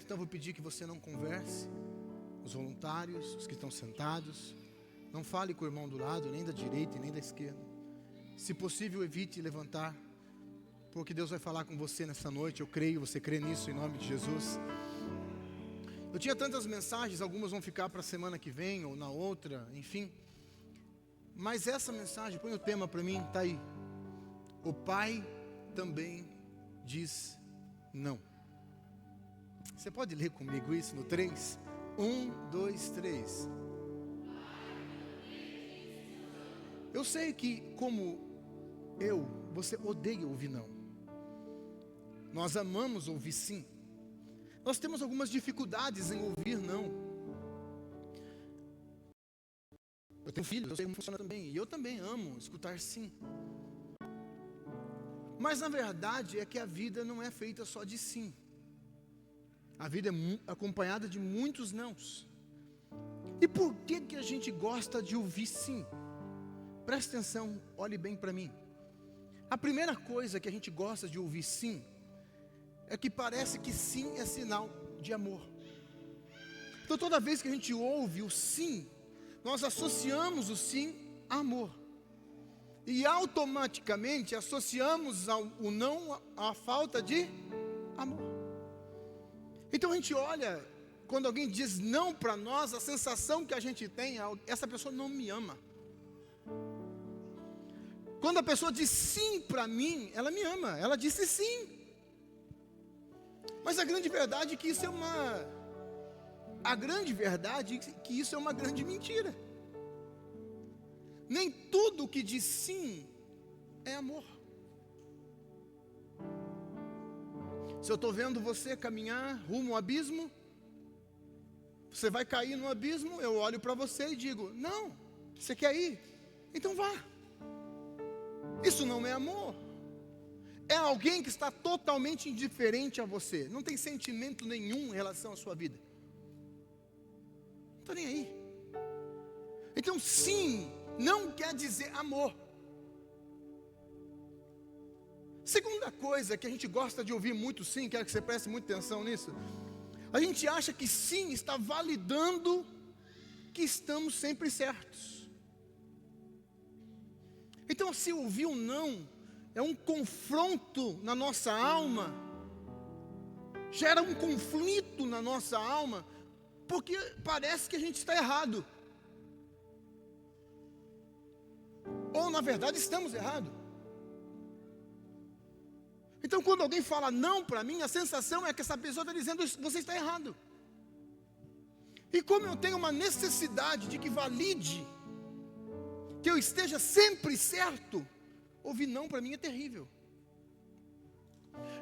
então eu vou pedir que você não converse. Os voluntários, os que estão sentados, não fale com o irmão do lado, nem da direita e nem da esquerda. Se possível, evite levantar, porque Deus vai falar com você nessa noite. Eu creio, você crê nisso em nome de Jesus. Eu tinha tantas mensagens, algumas vão ficar para a semana que vem ou na outra, enfim. Mas essa mensagem, põe o tema para mim, está aí. O Pai também diz não. Você pode ler comigo isso no 3? 1, 2, 3. Eu sei que, como você odeia ouvir não. Nós amamos ouvir sim. Nós temos algumas dificuldades em ouvir não. Eu tenho filhos, eu sei como funciona também. E eu também amo escutar sim. Mas na verdade é que a vida não é feita só de sim. A vida é acompanhada de muitos nãos. E por que a gente gosta de ouvir sim? Presta atenção, olhe bem para mim. A primeira coisa que a gente gosta de ouvir sim é que parece que sim é sinal de amor. Então toda vez que a gente ouve o sim, nós associamos o sim a amor. E automaticamente associamos o não à falta de amor. Então a gente olha, quando alguém diz não para nós, a sensação que a gente tem é: essa pessoa não me ama. Quando a pessoa diz sim para mim, ela me ama, ela disse sim. Mas a grande verdade é que isso é uma grande mentira. Nem tudo que diz sim é amor. Se eu estou vendo você caminhar rumo ao abismo, você vai cair no abismo, eu olho para você e digo: não, você quer ir? Então vá. Isso não é amor. É alguém que está totalmente indiferente a você, não tem sentimento nenhum em relação à sua vida, não está nem aí. Então sim não quer dizer amor. Segunda coisa que a gente gosta de ouvir muito sim, quero que você preste muita atenção nisso. A gente acha que sim está validando que estamos sempre certos. Então se ouvir um não é um confronto na nossa alma, gera um conflito na nossa alma, porque parece que a gente está errado. Ou na verdade estamos errados. Então quando alguém fala não para mim, a sensação é que essa pessoa está dizendo: você está errado. E como eu tenho uma necessidade de que valide, que eu esteja sempre certo, ouvir não para mim é terrível.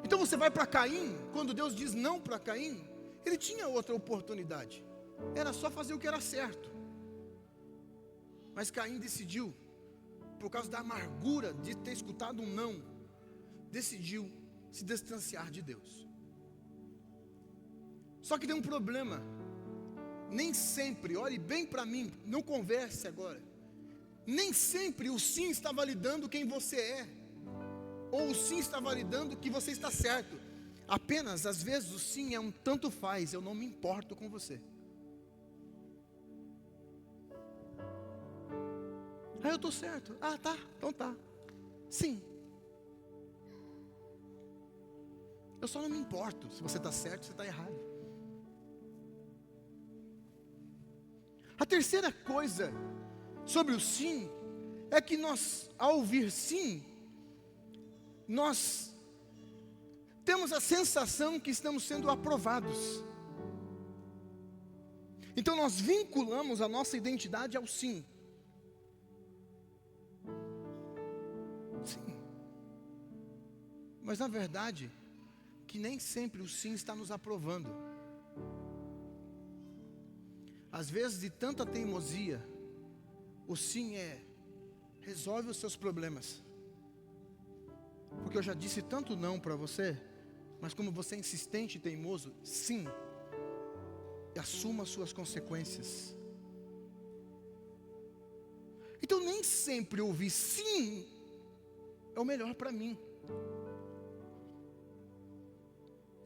Então você vai para Caim, quando Deus diz não para Caim, ele tinha outra oportunidade, era só fazer o que era certo. Mas Caim decidiu, por causa da amargura de ter escutado um não, decidiu se distanciar de Deus. Só que tem um problema. Nem sempre, olhe bem para mim, não converse agora. Nem sempre o sim está validando quem você é, ou o sim está validando que você está certo. Apenas, às vezes, o sim é um tanto faz, eu não me importo com você. Ah, eu estou certo. Ah, tá, então tá. Sim. Eu só não me importo se você está certo ou se está errado. A terceira coisa sobre o sim é que nós, ao ouvir sim, nós temos a sensação que estamos sendo aprovados. Então nós vinculamos a nossa identidade ao sim. Sim. Mas na verdade, que nem sempre o sim está nos aprovando. Às vezes, de tanta teimosia, o sim é: resolve os seus problemas. Porque eu já disse tanto não para você, mas como você é insistente e teimoso, sim, e assuma as suas consequências. Então nem sempre ouvir sim é o melhor para mim.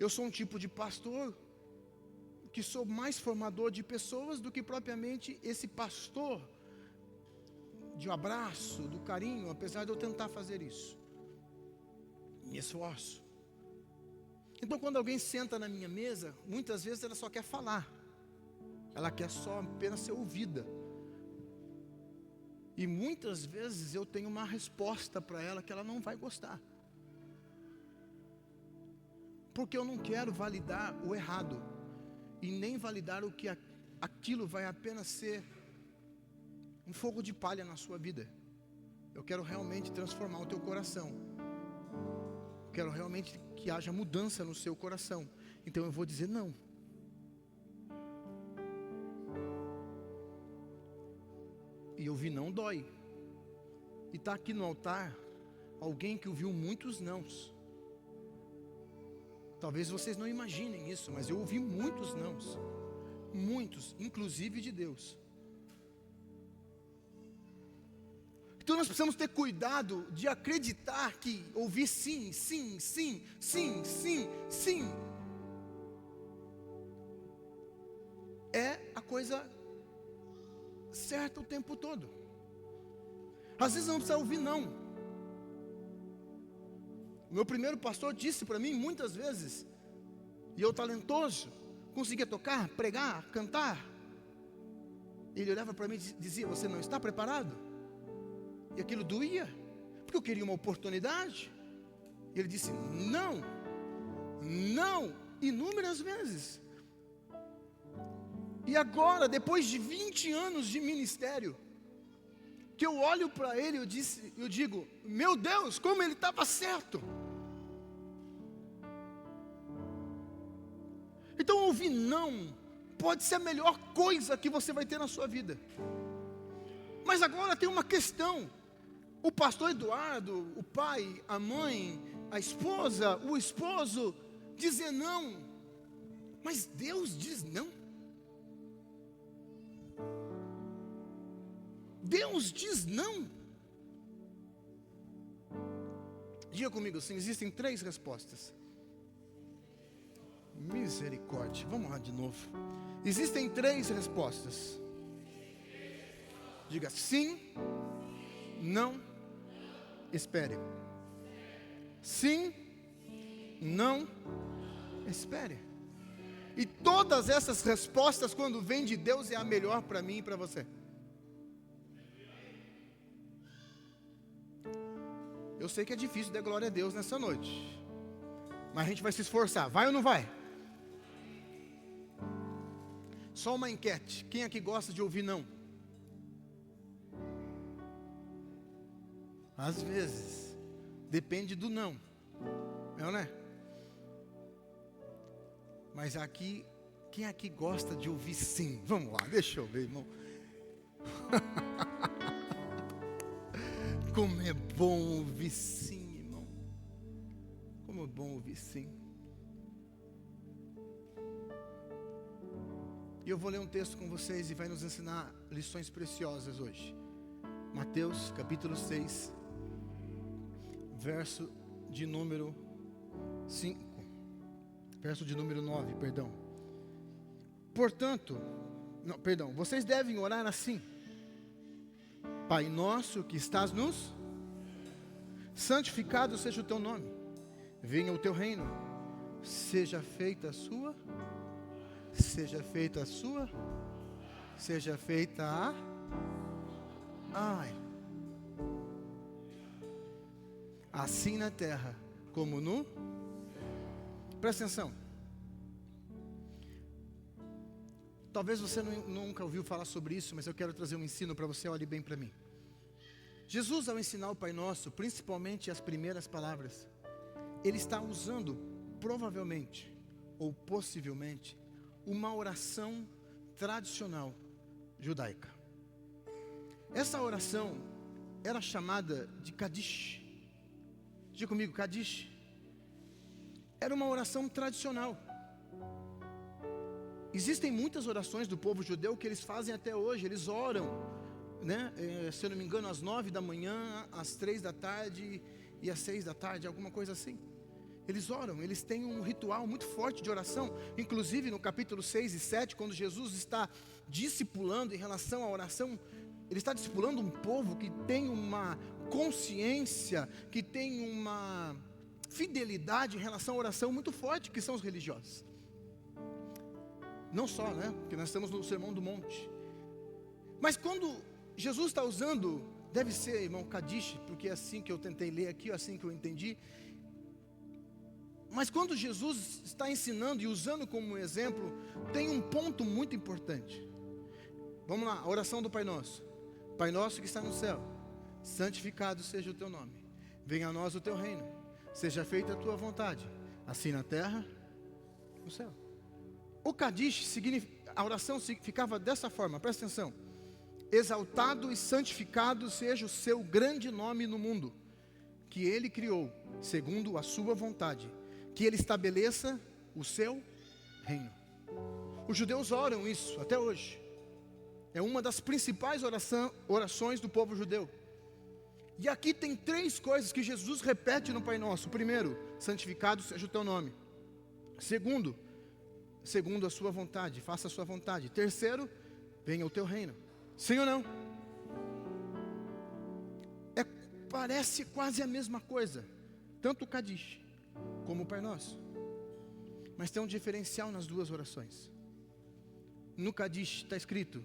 Eu sou um tipo de pastor que sou mais formador de pessoas do que propriamente esse pastor de um abraço, do carinho, apesar de eu tentar fazer isso. Me esforço. Então, quando alguém senta na minha mesa, muitas vezes ela só quer falar. Ela quer só apenas ser ouvida. E muitas vezes eu tenho uma resposta para ela que ela não vai gostar. Porque eu não quero validar o errado. E nem validar o que aquilo vai apenas ser um fogo de palha na sua vida. Eu quero realmente transformar o teu coração. Eu quero realmente que haja mudança no seu coração. Então eu vou dizer não. E ouvir não dói. E está aqui no altar alguém que ouviu muitos nãos. Talvez vocês não imaginem isso, mas eu ouvi muitos nãos. Muitos, inclusive de Deus. Então nós precisamos ter cuidado de acreditar que ouvir sim, sim, sim, sim, sim, sim é a coisa certa o tempo todo. Às vezes não precisa ouvir não. O meu primeiro pastor disse para mim muitas vezes, e eu talentoso, conseguia tocar, pregar, cantar. Ele olhava para mim e dizia: você não está preparado? E aquilo doía, porque eu queria uma oportunidade. E ele disse não, não, inúmeras vezes. E agora, depois de 20 anos de ministério, que eu olho para ele, eu digo, meu Deus, como ele estava certo. Então ouvir não pode ser a melhor coisa que você vai ter na sua vida. Mas agora tem uma questão. O pastor Eduardo, o pai, a mãe, a esposa, o esposo, dizer não. Mas Deus diz não. Deus diz não. Diga comigo assim, existem 3 respostas. Misericórdia, vamos lá de novo. Existem 3 respostas. Diga sim, não, espere. Sim, não, espere. E todas essas respostas, quando vêm de Deus, é a melhor para mim e para você. Eu sei que é difícil dar glória a Deus nessa noite, mas a gente vai se esforçar, vai ou não vai? Só uma enquete, quem aqui gosta de ouvir não? Às vezes, depende do não, não é? Mas aqui, quem aqui gosta de ouvir sim? Vamos lá, deixa eu ver, irmão. Como é bom ouvir sim, irmão. Como é bom ouvir sim. E eu vou ler um texto com vocês e vai nos ensinar lições preciosas hoje. Mateus capítulo 6, verso de número 5. Verso de número 9, perdão. Portanto, vocês devem orar assim: Pai nosso que estás nos, santificado seja o teu nome, venha o teu reino, seja feita a sua, seja feita a sua, seja feita a, ai, assim na terra como no, presta atenção. Talvez você nunca ouviu falar sobre isso, mas eu quero trazer um ensino para você, olhe bem para mim. Jesus, ao ensinar o Pai Nosso, principalmente as primeiras palavras, Ele está usando, provavelmente, ou possivelmente, uma oração tradicional judaica. Essa oração era chamada de Kadish. Diga comigo, Kadish. Era uma oração tradicional. Existem muitas orações do povo judeu que eles fazem até hoje. Eles oram, né? Se eu não me engano, às 9 da manhã, às 3 da tarde e às 6 da tarde, alguma coisa assim. Eles oram, eles têm um ritual muito forte de oração. Inclusive no capítulo 6 e 7, quando Jesus está discipulando em relação à oração, Ele está discipulando um povo que tem uma consciência, que tem uma fidelidade em relação à oração muito forte, que são os religiosos. Não só, né? Porque nós estamos no Sermão do Monte. Mas quando Jesus está usando, deve ser, irmão, Kadish, porque é assim que eu tentei ler aqui, é assim que eu entendi. Mas quando Jesus está ensinando e usando como exemplo, tem um ponto muito importante. Vamos lá, a oração do Pai Nosso. Pai Nosso que está no céu, santificado seja o teu nome. Venha a nós o teu reino. Seja feita a tua vontade, assim na terra, no céu. O Kadish, a oração ficava dessa forma, presta atenção. Exaltado e santificado seja o seu grande nome no mundo, que Ele criou, segundo a sua vontade. Que Ele estabeleça o seu reino. Os judeus oram isso até hoje. É uma das principais orações do povo judeu. E aqui tem 3 coisas que Jesus repete no Pai Nosso. Primeiro, santificado seja o teu nome. Segundo a sua vontade, faça a sua vontade. Terceiro, venha o teu reino. Sim ou não? Parece quase a mesma coisa. Tanto o Kadish como o Pai Nosso. Mas tem um diferencial nas duas orações. No Kadish está escrito: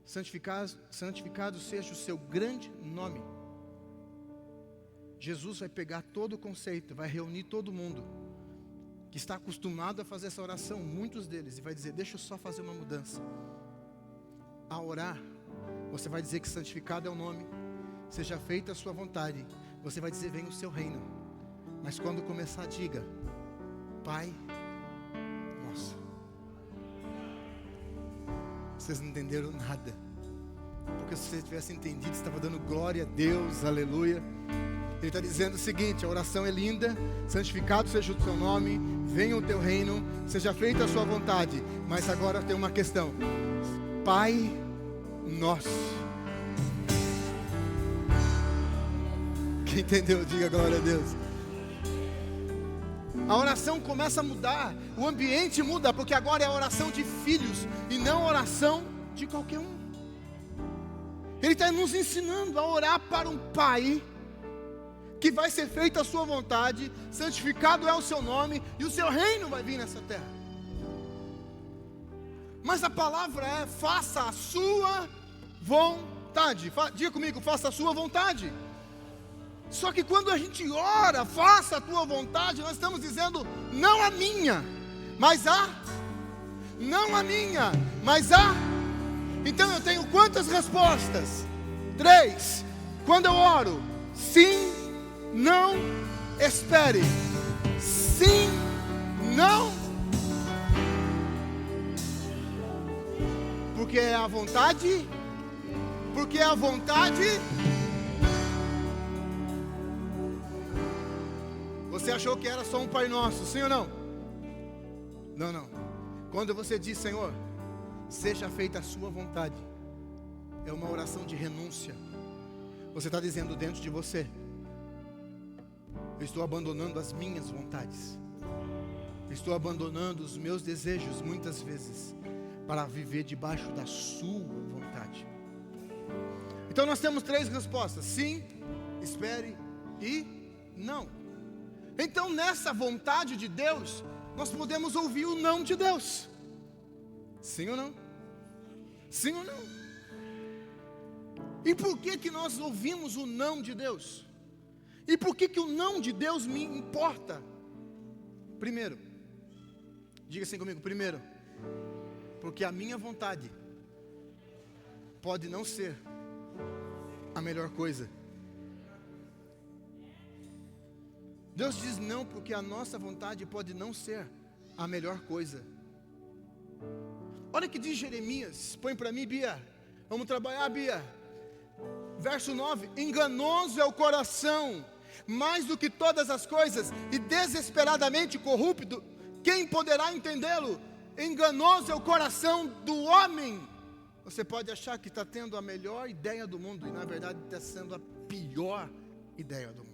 santificado seja o seu grande nome. Jesus vai pegar todo o conceito, vai reunir todo mundo que está acostumado a fazer essa oração, muitos deles, e vai dizer: deixa eu só fazer uma mudança. A orar, você vai dizer que santificado é o nome, seja feita a sua vontade. Você vai dizer: venha o seu reino. Mas quando começar, diga: Pai Nosso. Vocês não entenderam nada. Porque se vocês tivessem entendido, estava dando glória a Deus, aleluia. Ele está dizendo o seguinte: a oração é linda, santificado seja o teu nome, venha o teu reino, seja feita a sua vontade. Mas agora tem uma questão: Pai Nosso. Quem entendeu, diga glória a Deus. A oração começa a mudar, o ambiente muda, porque agora é a oração de filhos e não a oração de qualquer um. Ele está nos ensinando a orar para um Pai, que vai ser feita a sua vontade, santificado é o seu nome, e o seu reino vai vir nessa terra. Mas a palavra é: faça a sua vontade. Diga comigo: faça a sua vontade. Só que quando a gente ora, faça a tua vontade, nós estamos dizendo: não a minha, mas a. Não a minha, mas a. Então eu tenho quantas respostas? 3. Quando eu oro: sim, não, espere. Sim, não. Porque é a vontade. Porque é a vontade. Você achou que era só um Pai Nosso, sim ou não? Não. Quando você diz: Senhor, seja feita a sua vontade, é uma oração de renúncia. Você está dizendo dentro de você: eu estou abandonando as minhas vontades, estou abandonando os meus desejos muitas vezes, para viver debaixo da sua vontade. Então nós temos 3 respostas: sim, espere e não. Então nessa vontade de Deus, nós podemos ouvir o não de Deus. Sim ou não? Sim ou não? E por que nós ouvimos o não de Deus? E por que o não de Deus me importa? Primeiro, diga assim comigo: primeiro, porque a minha vontade pode não ser a melhor coisa. Deus diz não porque a nossa vontade pode não ser a melhor coisa. Olha o que diz Jeremias. Põe para mim, Bia. Vamos trabalhar, Bia. Verso 9: enganoso é o coração, mais do que todas as coisas, e desesperadamente corrupto, quem poderá entendê-lo? Enganoso é o coração do homem. Você pode achar que está tendo a melhor ideia do mundo, e na verdade está sendo a pior ideia do mundo.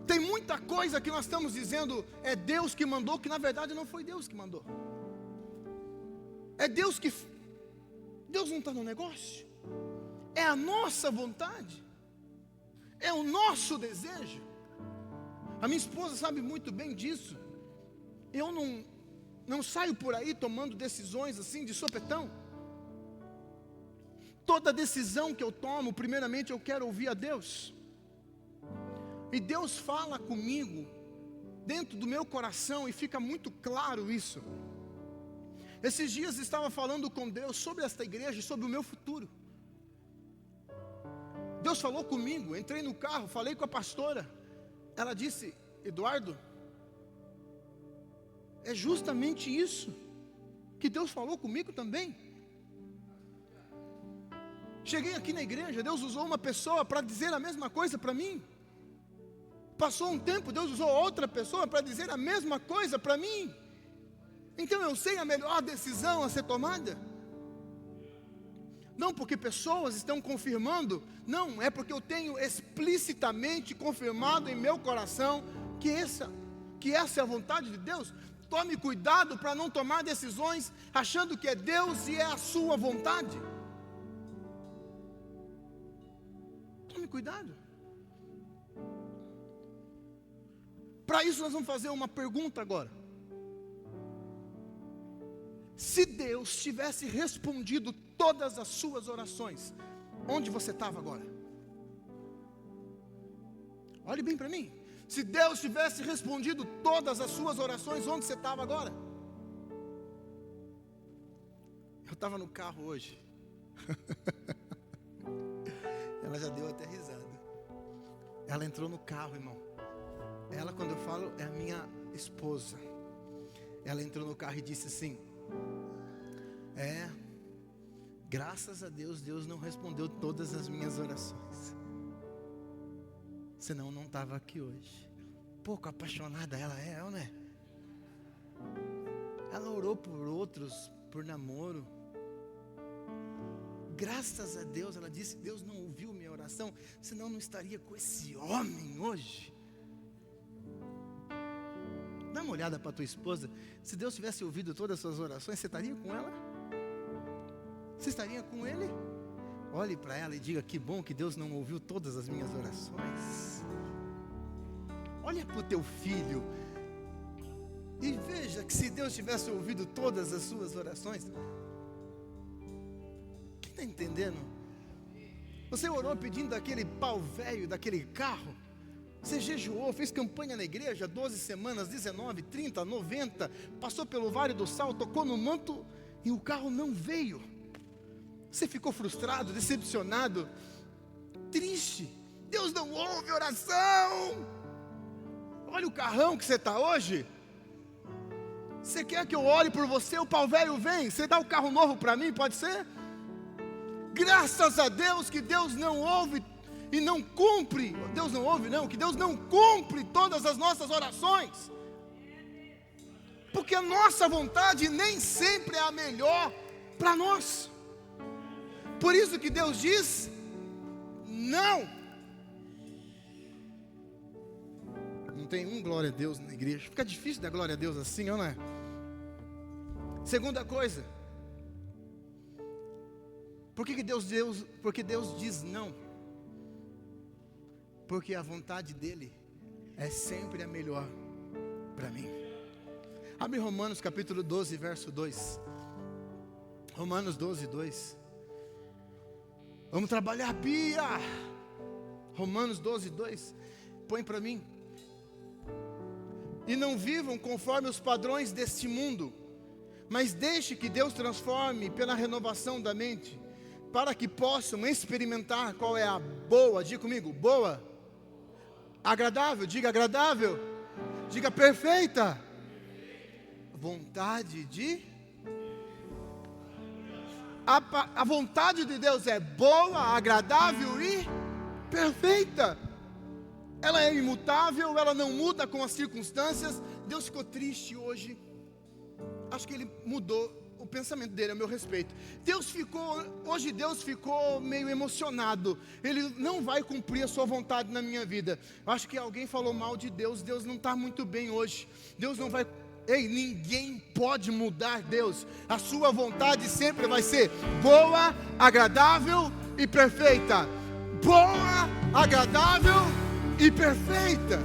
Tem muita coisa que nós estamos dizendo é Deus que mandou, que na verdade não foi Deus que mandou. É Deus que... Deus não está no negócio. É a nossa vontade. É o nosso desejo. A minha esposa sabe muito bem disso. Eu não saio por aí tomando decisões assim de sopetão. Toda decisão que eu tomo, primeiramente eu quero ouvir a Deus. E Deus fala comigo dentro do meu coração e fica muito claro isso. Esses dias estava falando com Deus sobre esta igreja e sobre o meu futuro. Deus falou comigo, entrei no carro, falei com a pastora. Ela disse: Eduardo, é justamente isso que Deus falou comigo também. Cheguei aqui na igreja, Deus usou uma pessoa para dizer a mesma coisa para mim. Passou um tempo, Deus usou outra pessoa para dizer a mesma coisa para mim. Então eu sei a melhor decisão a ser tomada. Não porque pessoas estão confirmando, não, é porque eu tenho explicitamente confirmado em meu coração que essa é a vontade de Deus. Tome cuidado para não tomar decisões achando que é Deus e é a sua vontade. Tome cuidado. Para isso nós vamos fazer uma pergunta agora. Se Deus tivesse respondido todas as suas orações, onde você estava agora? Olhe bem para mim. Se Deus tivesse respondido todas as suas orações, onde você estava agora? Eu estava no carro hoje. Ela já deu até risada. Ela entrou no carro, irmão. Ela, quando eu falo, é a minha esposa. Ela entrou no carro e disse assim: graças a Deus, Deus não respondeu todas as minhas orações. Senão não estava aqui hoje. Pouco apaixonada ela é, não é? Ela orou por outros, por namoro. Graças a Deus, ela disse: Deus não ouviu minha oração, senão não estaria com esse homem hoje. Dá uma olhada para a tua esposa. Se Deus tivesse ouvido todas as suas orações, você estaria com ela? Você estaria com ele? Olhe para ela e diga: que bom que Deus não ouviu todas as minhas orações. Olha para o teu filho e veja que se Deus tivesse ouvido todas as suas orações. Quem está entendendo? Você orou pedindo daquele pau velho, daquele carro. Você jejuou, fez campanha na igreja 12 semanas, 19, 30, 90, passou pelo Vale do Sal, tocou no manto e o carro não veio. Você ficou frustrado, decepcionado, triste. Deus não ouve oração. Olha o carrão que você está hoje. Você quer que eu olhe por você, o pau velho vem. Você dá o carro novo para mim, pode ser? Graças a Deus que Deus não ouve e não cumpre. Deus não ouve não, que Deus não cumpre todas as nossas orações. Porque a nossa vontade nem sempre é a melhor para nós. Por isso que Deus diz não. Não tem um glória a Deus na igreja. Fica difícil dar glória a Deus assim, não é? Segunda coisa. Por que Deus diz não? Porque a vontade dele é sempre a melhor para mim. Abre Romanos capítulo 12, verso 2. Romanos 12, 2. Vamos trabalhar, Bia. Romanos 12, 2. Põe para mim. E não vivam conforme os padrões deste mundo, mas deixe que Deus transforme pela renovação da mente, para que possam experimentar qual é a boa, diga comigo, boa, agradável, diga perfeita, vontade de... A vontade de Deus é boa, agradável e perfeita. Ela é imutável, ela não muda com as circunstâncias. Deus ficou triste hoje. Acho que Ele mudou o pensamento dele a meu respeito. Hoje Deus ficou meio emocionado. Ele não vai cumprir a sua vontade na minha vida. Acho que alguém falou mal de Deus. Deus não está muito bem hoje. Deus não vai... Ei, ninguém pode mudar Deus. A sua vontade sempre vai ser boa, agradável e perfeita. Boa, agradável e perfeita.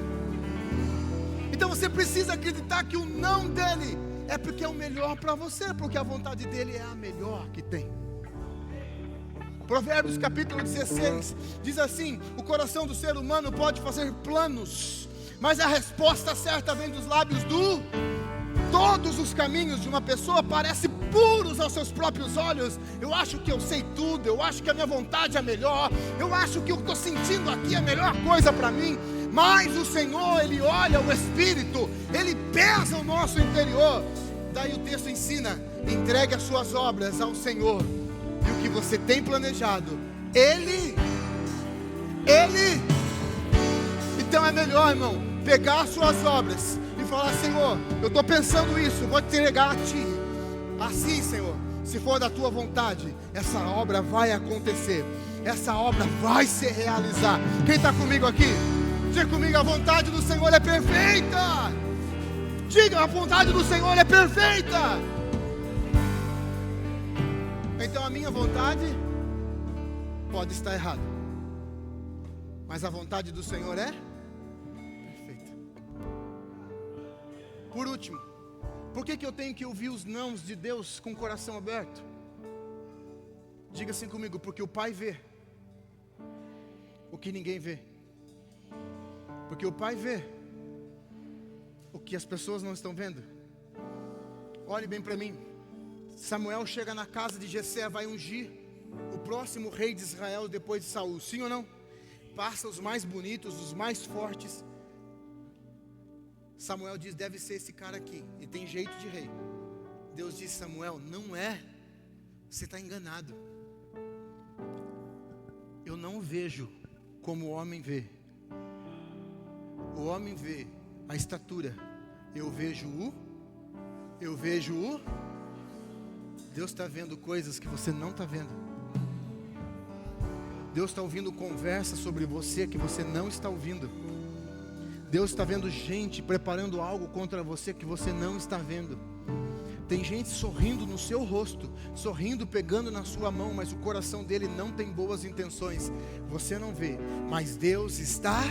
Então você precisa acreditar que o não dele é porque é o melhor para você, porque a vontade dele é a melhor que tem. Provérbios capítulo 16 diz assim: o coração do ser humano pode fazer planos, mas a resposta certa vem dos lábios do... Todos os caminhos de uma pessoa parecem puros aos seus próprios olhos. Eu acho que eu sei tudo, eu acho que a minha vontade é melhor, eu acho que o que eu estou sentindo aqui é a melhor coisa para mim. Mas o Senhor, Ele olha o Espírito, Ele pesa o nosso interior. Daí o texto ensina: entregue as suas obras ao Senhor, e o que você tem planejado, Ele. Então é melhor, irmão, pegar as suas obras e falar: Senhor, eu estou pensando isso, vou te entregar a Ti. Assim, Senhor, se for da Tua vontade, essa obra vai acontecer, essa obra vai se realizar. Quem está comigo aqui? Diga comigo: a vontade do Senhor é perfeita. Diga: a vontade do Senhor é perfeita. Então a minha vontade pode estar errada, mas a vontade do Senhor é perfeita. Por último, por que eu tenho que ouvir os nãos de Deus com o coração aberto? Diga assim comigo: porque o Pai vê o que ninguém vê. Porque o Pai vê o que as pessoas não estão vendo. Olhe bem para mim. Samuel chega na casa de Jessé, vai ungir o próximo rei de Israel depois de Saul. Sim ou não? Passa os mais bonitos, os mais fortes. Samuel diz: deve ser esse cara aqui, e tem jeito de rei. Deus diz: Samuel, não é. Você está enganado. Eu não vejo como o homem vê. O homem vê a estatura, eu vejo o. Deus está vendo coisas que você não está vendo. Deus está ouvindo conversa sobre você que você não está ouvindo. Deus está vendo gente preparando algo contra você que você não está vendo. Tem gente sorrindo no seu rosto, sorrindo, pegando na sua mão, mas o coração dele não tem boas intenções. Você não vê, mas Deus está.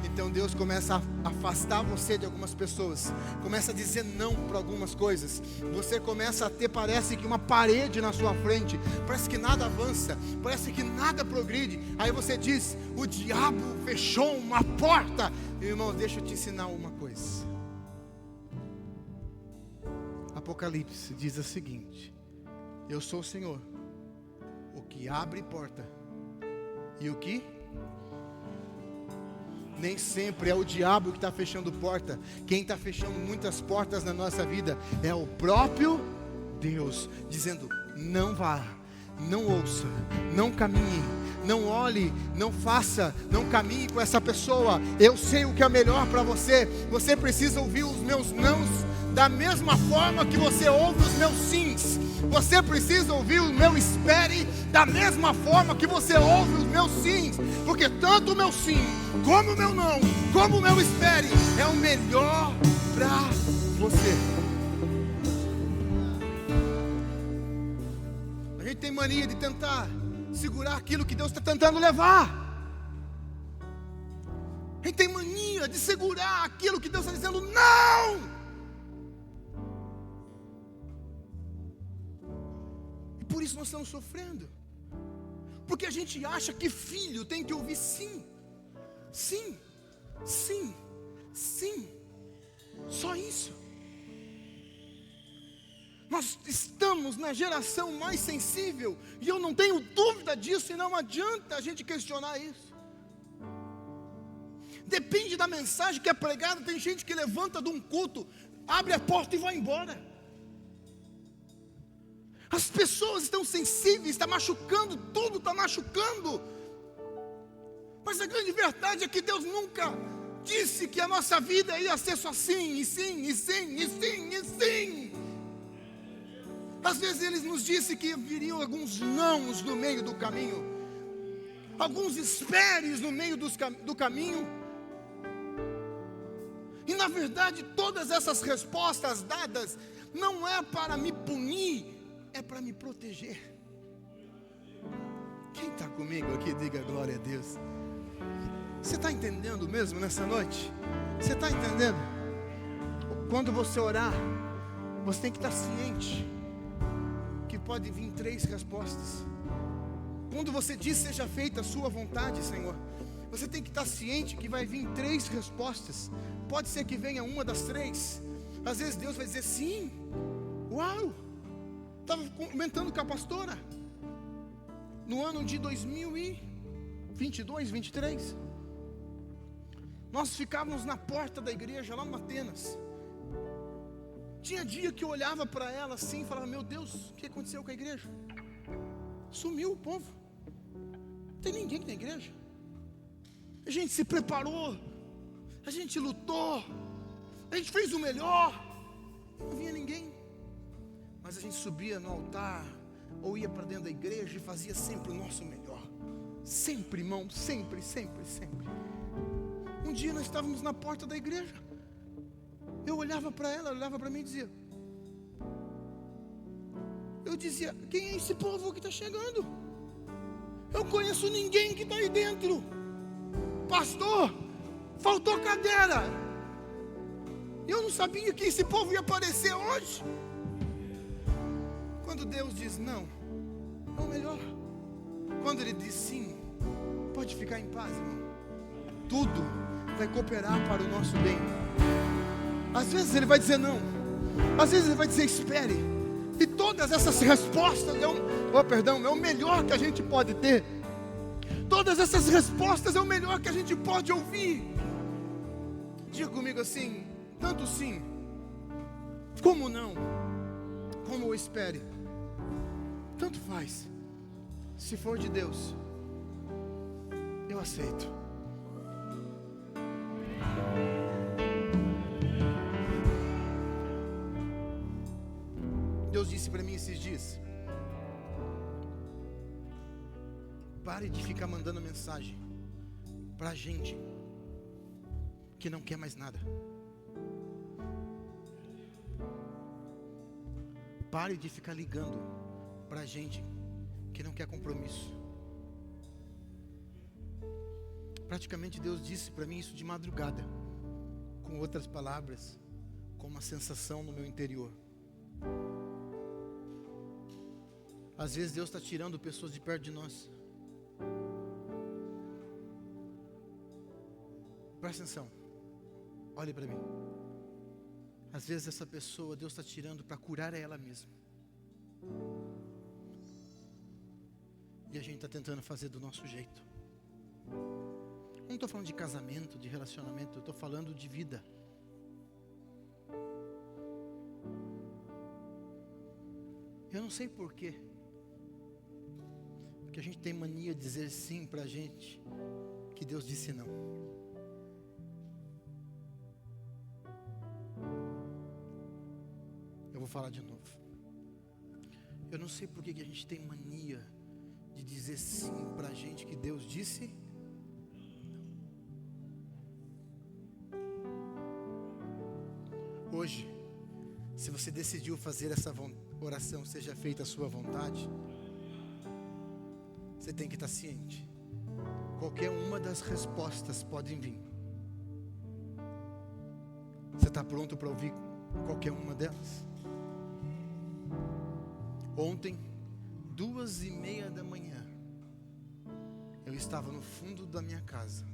Então Deus começa a afastar você de algumas pessoas, começa a dizer não para algumas coisas. Você começa a ter, parece que uma parede na sua frente, parece que nada avança, parece que nada progride. Aí você diz: o diabo fechou uma porta. Irmão, deixa eu te ensinar uma coisa. Apocalipse diz o seguinte: eu sou o Senhor, o que abre porta e o que... Nem sempre é o diabo que está fechando porta. Quem está fechando muitas portas na nossa vida é o próprio Deus, dizendo: não vá, não ouça, não caminhe, não olhe, não faça, não caminhe com essa pessoa. Eu sei o que é melhor para você. Você precisa ouvir os meus nãos da mesma forma que você ouve os meus sims. Você precisa ouvir o meu espere da mesma forma que você ouve os meus sims. Porque tanto o meu sim, como o meu não, como o meu espere é o melhor para você. A gente tem mania de tentar segurar aquilo que Deus está tentando levar. A gente tem mania de segurar aquilo que Deus está dizendo não. Por isso nós estamos sofrendo, porque a gente acha que filho tem que ouvir sim, sim, sim, sim, só isso. Nós estamos na geração mais sensível, e eu não tenho dúvida disso, e não adianta a gente questionar isso. Depende da mensagem que é pregada. Tem gente que levanta de um culto, abre a porta e vai embora. As pessoas estão sensíveis, está machucando, tudo está machucando. Mas a grande verdade é que Deus nunca disse que a nossa vida ia ser só sim, e sim, e sim, e sim, e Às vezes Ele nos disse que viriam alguns nãos no meio do caminho, alguns esperes no meio do caminho. E na verdade todas essas respostas dadas não é para me punir, é para me proteger. Quem está comigo aqui, diga glória a Deus. Você está entendendo mesmo nessa noite? Você está entendendo? Quando você orar, você tem que estar ciente que pode vir 3 respostas. Quando você diz seja feita a sua vontade, Senhor, você tem que estar ciente que vai vir 3 respostas. Pode ser que venha uma das 3. Às vezes Deus vai dizer sim. Uau! Estava comentando com a pastora no ano de 2022, 23. Nós ficávamos na porta da igreja lá no Atenas. Tinha dia que eu olhava para ela assim e falava: meu Deus, o que aconteceu com a igreja? Sumiu o povo. Não tem ninguém aqui na igreja. A gente se preparou, a gente lutou, a gente fez o melhor, não vinha ninguém. Mas a gente subia no altar, ou ia para dentro da igreja e fazia sempre o nosso melhor. Sempre, irmão, sempre, sempre, sempre. Um dia nós estávamos na porta da igreja. Eu olhava para ela, olhava para mim e dizia: quem é esse povo que está chegando? Eu conheço ninguém que está aí dentro. Pastor, faltou cadeira. Eu não sabia que esse povo ia aparecer hoje. Quando Deus diz não, é o melhor. Quando Ele diz sim, pode ficar em paz, irmão. Tudo vai cooperar para o nosso bem. Às vezes Ele vai dizer não, às vezes Ele vai dizer espere. E todas essas respostas é o melhor que a gente pode ter. Todas essas respostas é o melhor que a gente pode ouvir. Diga comigo assim: tanto sim, como não, como eu espere, tanto faz. Se for de Deus, eu aceito. Deus disse para mim esses dias: pare de ficar mandando mensagem para gente que não quer mais nada. Pare de ficar ligando para gente que não quer compromisso. Praticamente Deus disse para mim isso de madrugada, com outras palavras, com uma sensação no meu interior. Às vezes Deus está tirando pessoas de perto de nós. Presta atenção, olhe para mim. Às vezes essa pessoa Deus está tirando para curar ela mesma. E a gente está tentando fazer do nosso jeito. Não estou falando de casamento, de relacionamento, eu estou falando de vida. Eu não sei porquê, porque a gente tem mania de dizer sim para a gente que Deus disse não. Eu vou falar de novo. Eu não sei porque que a gente tem mania de dizer sim para a gente que Deus disse não. Hoje, se você decidiu fazer essa oração, seja feita a sua vontade, você tem que estar ciente. Qualquer uma das respostas podem vir. Você está pronto para ouvir qualquer uma delas? Ontem, 2:30 da manhã, eu estava no fundo da minha casa,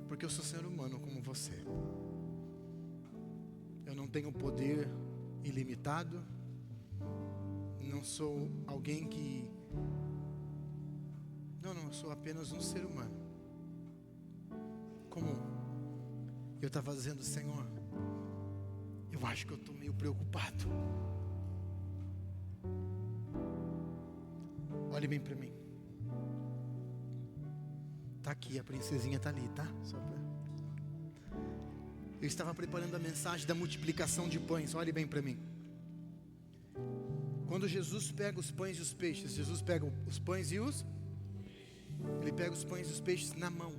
porque eu sou ser humano como você. Eu não tenho poder ilimitado, não sou alguém que... Não, eu sou apenas um ser humano comum. Eu estava dizendo: Senhor, eu acho que eu estou meio preocupado. Olhe bem para mim. Está aqui, a princesinha está ali, tá? Eu estava preparando a mensagem da multiplicação de pães. Olhe bem para mim. Quando Jesus pega os pães e os peixes, Jesus pega os pães e Ele pega os pães e os peixes na mão.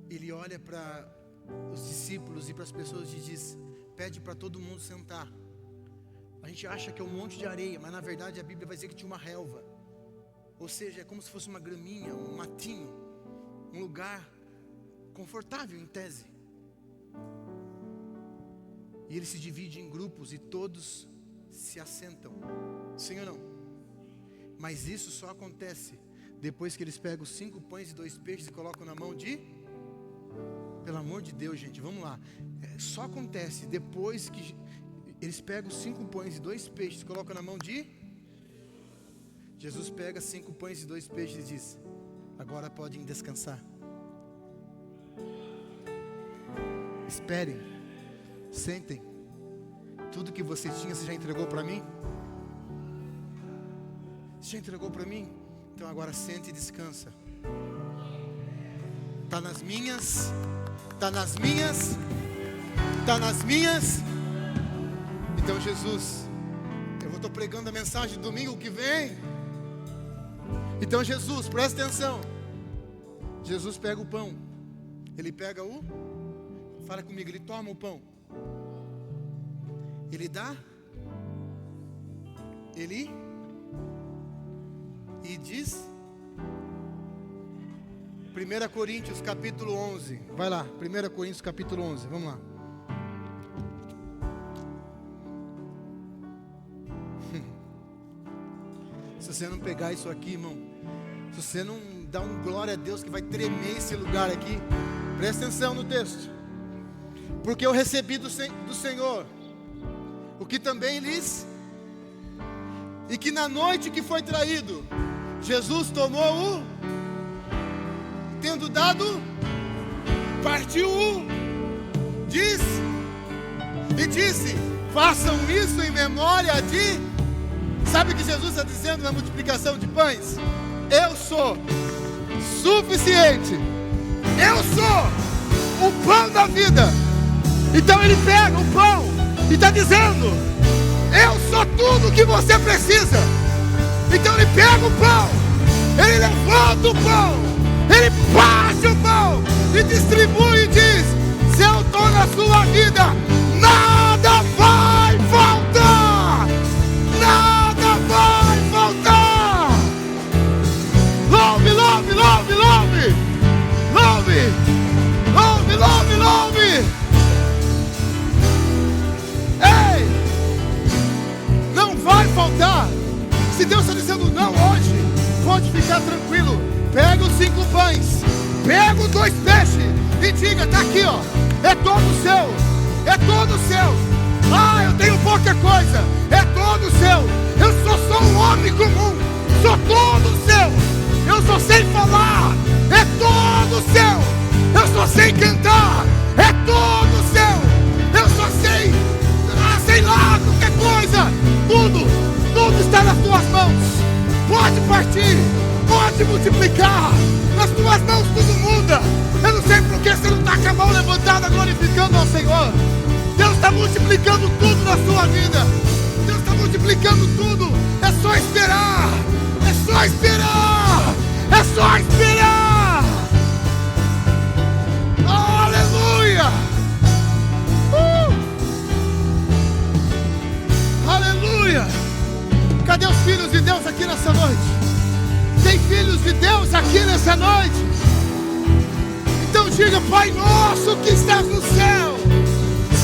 Ele olha para os discípulos e para as pessoas e diz: pede para todo mundo sentar. A gente acha que é um monte de areia, mas na verdade a Bíblia vai dizer que tinha uma relva. Ou seja, é como se fosse uma graminha, um matinho, um lugar confortável em tese. E ele se divide em grupos e todos se assentam. Sim ou não? Mas isso só acontece depois que eles pegam 5 pães e 2 peixes e colocam na mão de... Pelo amor de Deus, gente, vamos lá. Só acontece depois que eles pegam 5 pães e 2 peixes e colocam na mão de... Jesus pega 5 pães e 2 peixes e diz: agora podem descansar. Esperem, sentem. Tudo que você tinha, você já entregou para mim? Você já entregou para mim? Então agora sente e descansa. Está nas minhas, está nas minhas, está nas minhas. Então Jesus, eu estou pregando a mensagem domingo que vem. Então Jesus, presta atenção. Jesus pega o pão. Ele pega fala comigo, ele toma o pão. Ele dá. Ele. E diz. 1 Coríntios capítulo 11. Vai lá, 1 Coríntios capítulo 11, vamos lá. Se você não pegar isso aqui, irmão, se você não dar um glória a Deus, que vai tremer esse lugar aqui, presta atenção no texto. Porque eu recebi do Senhor o que também lhes, e que na noite que foi traído, Jesus tomou tendo dado, partiu e disse: façam isso em memória de... Sabe o que Jesus está dizendo na multiplicação de pães? Eu sou suficiente. Eu sou o pão da vida. Então ele pega o pão e está dizendo: eu sou tudo o que você precisa. Então ele pega o pão, ele levanta o pão, ele parte o pão e distribui e diz: se eu estou na sua vida, nada vai faltar. Nada vai faltar. Louve, louve, louve, louve. Louve, louve, louve, louve. Ei, não vai faltar. Se Deus está dizendo não hoje, pode ficar tranquilo. Pega os 5 pães, pega os 2 peixes e diga: está aqui, ó, é todo seu, é todo seu. Ah, eu tenho pouca coisa, é todo seu. Eu sou só um homem comum, sou todo seu. Eu só sei falar, é todo seu. Eu só sei cantar, é todo seu. Eu só sei, sei lá, qualquer coisa. Tudo está nas tuas mãos. Pode partir, pode multiplicar. Nas tuas mãos tudo muda. Eu não sei porque você não está com a mão levantada glorificando ao Senhor. Deus está multiplicando tudo na sua vida. Deus está multiplicando tudo. É só esperar. É só esperar. É só esperar. Aleluia. Aleluia. Cadê os filhos de Deus aqui nessa noite? Tem filhos de Deus aqui nessa noite? Então diga: Pai nosso que estás no céu,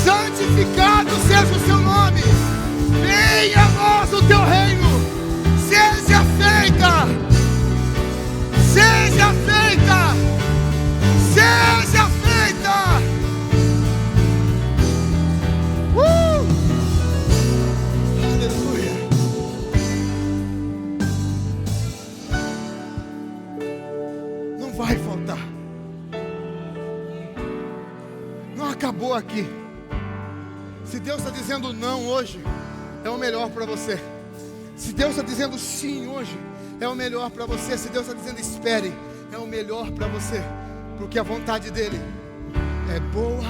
santificado seja o seu nome. Venha a nós o teu reino. Seja feita. Seja feita. Seja feita. Aleluia. Não vai faltar. Não acabou aqui. Se Deus está dizendo não hoje, é o melhor para você. Se Deus está dizendo sim hoje, é o melhor para você. Se Deus está dizendo espere, é o melhor para você. Porque a vontade dEle é boa,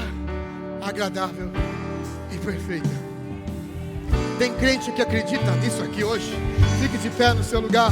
agradável e perfeita. Tem crente que acredita nisso aqui hoje? Fique de pé no seu lugar.